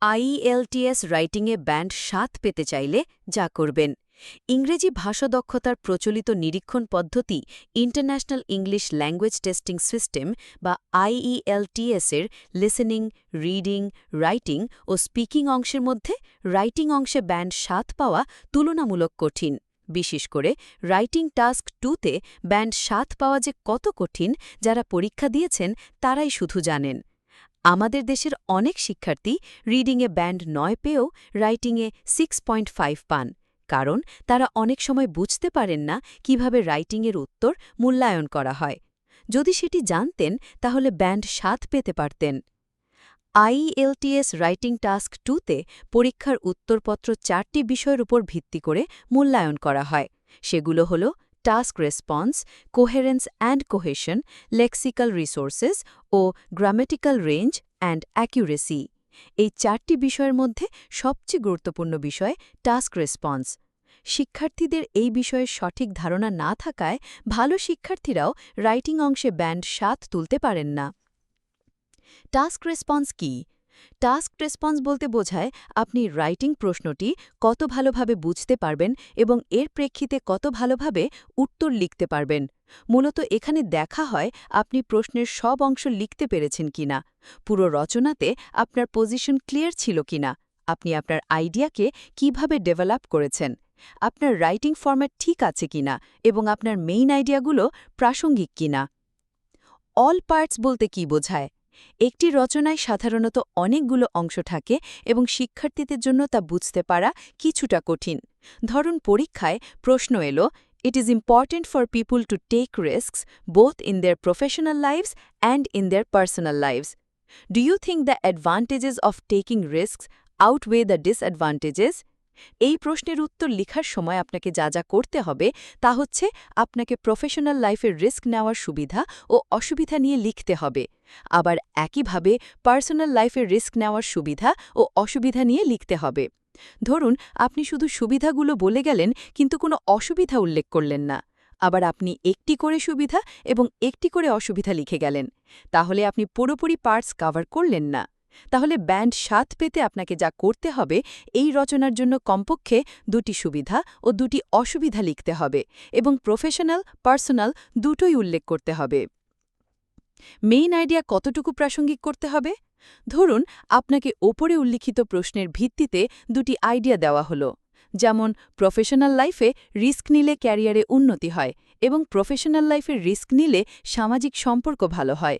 IELTS রাইটিংয়ে band ৭ পেতে চাইলে যা করবেন। ইংরেজি ভাষা দক্ষতার প্রচলিত নিরীক্ষণ পদ্ধতি international English language testing system বা আইইএলটিএস-এর লিসেনিং, রিডিং, রাইটিং ও স্পিকিং অংশের মধ্যে রাইটিং অংশে ব্যান্ড ৭ পাওয়া তুলনামূলক কঠিন। বিশেষ করে রাইটিং টাস্ক 2-তে ব্যান্ড ৭ পাওয়া যে কত কঠিন, যারা পরীক্ষা দিয়েছেন তারাই শুধু জানেন। আমাদের দেশের অনেক শিক্ষার্থী রিডিংয়ে ব্যান্ড ৯ পেয়েও রাইটিংয়ে 6.5 পান, কারণ তারা অনেক সময় বুঝতে পারেন না কিভাবে রাইটিংয়ের উত্তর মূল্যায়ন করা হয়। যদি সেটি জানতেন তাহলে ব্যান্ড ৭ পেতে পারতেন। আইএলটিএস রাইটিং টাস্ক 2-তে পরীক্ষার উত্তরপত্র 4টি বিষয়ের উপর ভিত্তি করে মূল্যায়ন করা হয়। সেগুলো হল task response, coherence and cohesion, lexical resources ও গ্রামেটিক্যাল রেঞ্জ অ্যান্ড অ্যাকিউরেসি। এই 4টি বিষয়ের মধ্যে সবচেয়ে গুরুত্বপূর্ণ বিষয় টাস্ক রেসপন্স। শিক্ষার্থীদের এই বিষয়ে সঠিক ধারণা না থাকায় ভালো শিক্ষার্থীরাও রাইটিং অংশে ব্যান্ড ৭ তুলতে পারেন না। টাস্ক রেসপন্স কি? টাস্ক রেসপন্স বলতে বোঝায় আপনি রাইটিং প্রশ্নটি কত ভালোভাবে বুঝতে পারবেন এবং এর প্রেক্ষিতে কত ভালোভাবে উত্তর লিখতে পারবেন। মূলত এখানে দেখা হয় আপনি প্রশ্নের সব অংশ লিখতে পেরেছেন কিনা, পুরো রচনাতে আপনার পজিশন ক্লিয়ার ছিল কিনা, আপনি আপনার আইডিয়াকে কিভাবে ডেভেলপ করেছেন, আপনার রাইটিং ফরম্যাট ঠিক আছে কিনা এবং আপনার মেইন আইডিয়াগুলো প্রাসঙ্গিক কিনা। অল পার্টস বলতে কি বোঝায়? একটি রচনায় সাধারণত অনেকগুলো অংশ থাকে এবং শিক্ষার্থীদের জন্য তা বুঝতে পারা কিছুটা কঠিন। ধরুন পরীক্ষায় প্রশ্ন এলো, "It is important for people to take risks both in their professional lives and in their personal lives. Do you think the advantages of taking risks outweigh the disadvantages?" এই প্রশ্নের উত্তর লেখার সময় আপনাকে যা যা করতে হবে তা হচ্ছে আপনাকে প্রফেশনাল লাইফের রিস্ক নেওয়ার সুবিধা ও অসুবিধা নিয়ে লিখতে হবে। আবার একইভাবে পার্সোনাল লাইফের রিস্ক নেওয়ার সুবিধা ও অসুবিধা নিয়ে লিখতে হবে। ধরুন আপনি শুধু সুবিধাগুলো বলে গেলেন কিন্তু কোনো অসুবিধা উল্লেখ করলেন না। আবার আপনি একটি করে সুবিধা এবং একটি করে অসুবিধা লিখে গেলেন। তাহলে আপনি পুরোপুরি পার্টস কভার করলেন না। তাহলে ব্যান্ড ৭ পেতে আপনাকে যা করতে হবে, এই রচনার জন্য কমপক্ষে 2টি সুবিধা ও 2টি অসুবিধা লিখতে হবে এবং প্রফেশনাল, পার্সোনাল দুটোই উল্লেখ করতে হবে। মেইন আইডিয়া কতটুকু প্রাসঙ্গিক করতে হবে? ধরুন আপনাকে ওপরে উল্লিখিত প্রশ্নের ভিত্তিতে 2টি আইডিয়া দেওয়া হলো, যেমন প্রফেশনাল লাইফে রিস্ক নিলে ক্যারিয়ারে উন্নতি হয় এবং প্রফেশনাল লাইফে রিস্ক নিলে সামাজিক সম্পর্ক ভালো হয়।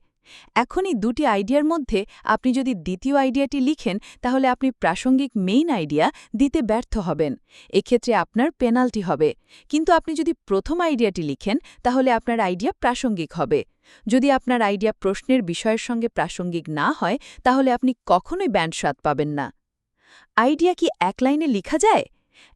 এখনই 2টি আইডিয়ার মধ্যে আপনি যদি দ্বিতীয় আইডিয়াটি লিখেন তাহলে আপনি প্রাসঙ্গিক মেইন আইডিয়া দিতে ব্যর্থ হবেন। এক্ষেত্রে আপনার পেনাল্টি হবে। কিন্তু আপনি যদি প্রথম আইডিয়াটি লিখেন তাহলে আপনার আইডিয়া প্রাসঙ্গিক হবে। যদি আপনার আইডিয়া প্রশ্নের বিষয়ের সঙ্গে প্রাসঙ্গিক না হয় তাহলে আপনি কখনোই ব্যান্ড ৭ পাবেন না। আইডিয়া কি এক লাইনে লেখা যায়?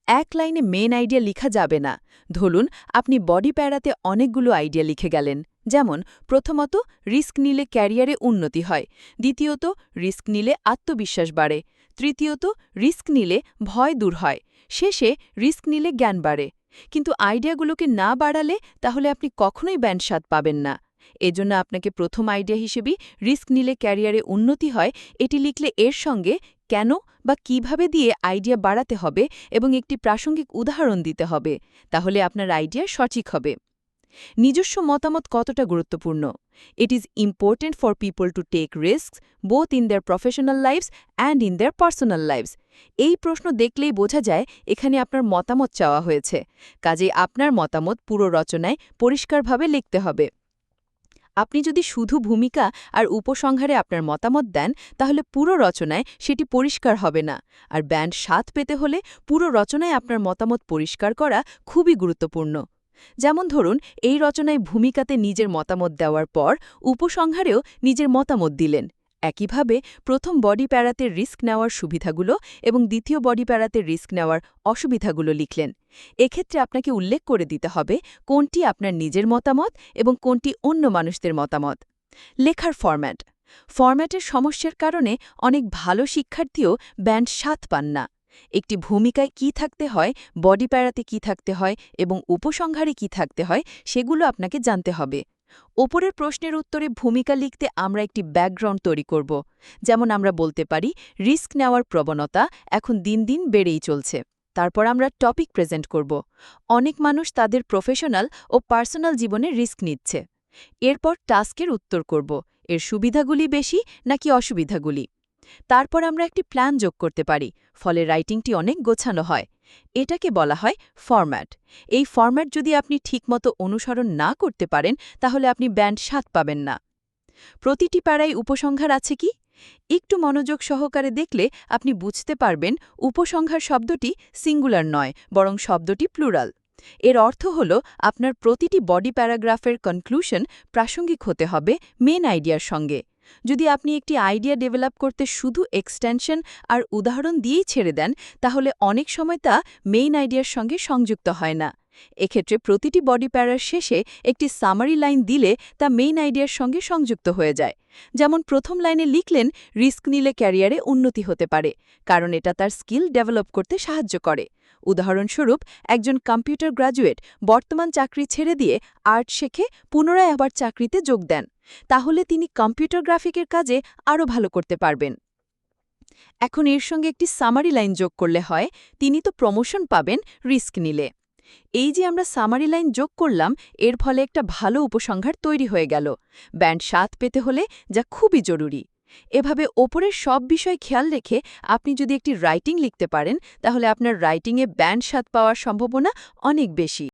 এক লাইনে মেন আইডিয়া লিখা যাবে না। ধরুন আপনি বডি প্যারাতে অনেকগুলো আইডিয়া লিখে গেলেন, যেমন প্রথমত রিস্ক নিলে ক্যারিয়ারে উন্নতি হয়, দ্বিতীয়ত রিস্ক নিলে আত্মবিশ্বাস বাড়ে, তৃতীয়ত রিস্ক নিলে ভয় দূর হয়, শেষে রিস্ক নিলে জ্ঞান বাড়ে। কিন্তু আইডিয়াগুলোকে না বাড়ালে তাহলে আপনি কখনোই ব্যান্ড ৭ পাবেন না। এজন্য আপনাকে প্রথম আইডিয়া হিসেবে রিস্ক নিলে ক্যারিয়ারে উন্নতি হয় এটি লিখলে এর সঙ্গে কেন বা কিভাবে দিয়ে আইডিয়া বাড়াতে হবে এবং একটি প্রাসঙ্গিক উদাহরণ দিতে হবে, তাহলে আপনার আইডিয়া সঠিক হবে। নিজস্ব মতামত কতটা গুরুত্বপূর্ণ? It is important for people to take risks both in their professional lives and in their personal lives. এই প্রশ্ন দেখলেই বোঝা যায় এখানে আপনার মতামত চাওয়া হয়েছে, কাজেই আপনার মতামত পুরো রচনায় পরিষ্কারভাবে লিখতে হবে। আপনি যদি শুধু ভূমিকা আর উপসংহারে আপনার মতামত দেন তাহলে পুরো রচনায় সেটি পরিষ্কার হবে না, আর ব্যান্ড ৭ পেতে হলে পুরো রচনায় আপনার মতামত পরিষ্কার করা খুবই গুরুত্বপূর্ণ। যেমন ধরুন এই রচনায় ভূমিকাতে নিজের মতামত দেওয়ার পর উপসংহারেও নিজের মতামত দিলেন। একইভাবে প্রথম বডি প্যারাতে রিস্ক নেওয়ার সুবিধাগুলো এবং দ্বিতীয় বডি প্যারাতে রিস্ক নেওয়ার অসুবিধাগুলো লিখলেন। এক্ষেত্রে আপনাকে উল্লেখ করে দিতে হবে কোনটি আপনার নিজের মতামত এবং কোনটি অন্য মানুষদের মতামত। লেখার ফরম্যাটের সমস্যার কারণে অনেক ভালো শিক্ষার্থীও ব্যান্ড ৭ পান না। একটি ভূমিকায় কি থাকতে হয়, বডি প্যারাতে কি থাকতে হয় এবং উপসংহারে কি থাকতে হয় সেগুলো আপনাকে জানতে হবে। ওপরের প্রশ্নের উত্তরে ভূমিকা লিখতে আমরা একটি ব্যাকগ্রাউন্ড তৈরি করব। যেমন আমরা বলতে পারি রিস্ক নেওয়ার প্রবণতা এখন দিন দিন বেড়েই চলছে। তারপর আমরা টপিক প্রেজেন্ট করব। অনেক মানুষ তাদের প্রফেশনাল ও পার্সোনাল জীবনে রিস্ক নিচ্ছে। এরপর টাস্কের উত্তর করব, এর সুবিধাগুলি বেশি নাকি অসুবিধাগুলি। তারপর আমরা একটি প্ল্যান যোগ করতে পারি, ফলে রাইটিংটি অনেক গোছানো হয়। এটাকে বলা হয় ফরম্যাট। এই ফরম্যাট যদি আপনি ঠিকমতো অনুসরণ না করতে পারেন, তাহলে আপনি ব্যান্ড ৭ পাবেন না। প্রতিটি প্যারায় উপসংহার আছে কি? একটু মনোযোগ সহকারে দেখলে আপনি বুঝতে পারবেন উপসংহার শব্দটি সিঙ্গুলার নয়, বরং শব্দটি প্লুরাল। এর অর্থ হল আপনার প্রতিটি বডি প্যারাগ্রাফের কনক্লুশন প্রাসঙ্গিক হতে হবে মেন আইডিয়ার সঙ্গে। যদি আপনি একটি আইডিয়া ডেভেলপ করতে শুধু এক্সটেনশন আর উদাহরণ দিয়েই ছেড়ে দেন, তাহলে অনেক সময় তা মেইন আইডিয়ার সঙ্গে সংযুক্ত হয় না। এক্ষেত্রে প্রতিটি বডি প্যারার শেষে একটি সামারি লাইন দিলে তা মেইন আইডিয়ার সঙ্গে সংযুক্ত হয়ে যায়। যেমন প্রথম লাইনে লিখলেন, রিস্ক নিলে ক্যারিয়ারে উন্নতি হতে পারে, কারণ এটা তার স্কিল ডেভেলপ করতে সাহায্য করে। উদাহরণস্বরূপ, একজন কম্পিউটার গ্র্যাজুয়েট বর্তমান চাকরি ছেড়ে দিয়ে আর্ট শেখে পুনরায় আবার চাকরিতে যোগ দেন। তাহলে তিনি কম্পিউটার গ্রাফিকের কাজে আরও ভালো করতে পারবেন। এখন এর সঙ্গে একটি সামারি লাইন যোগ করলে হয়, তিনি তো প্রমোশন পাবেন রিস্ক নিলে। এই যে আমরা সামারি লাইন যোগ করলাম, এর ফলে একটা ভালো উপসংহার তৈরি হয়ে গেল, ব্যান্ড ৭ পেতে হলে, যা খুবই জরুরি। এভাবে ওপরের সব বিষয় খেয়াল রেখে আপনি যদি একটি রাইটিং লিখতে পারেন, তাহলে আপনার রাইটিংয়ে ব্যান্ড ৭ পাওয়ার সম্ভাবনা অনেক বেশি।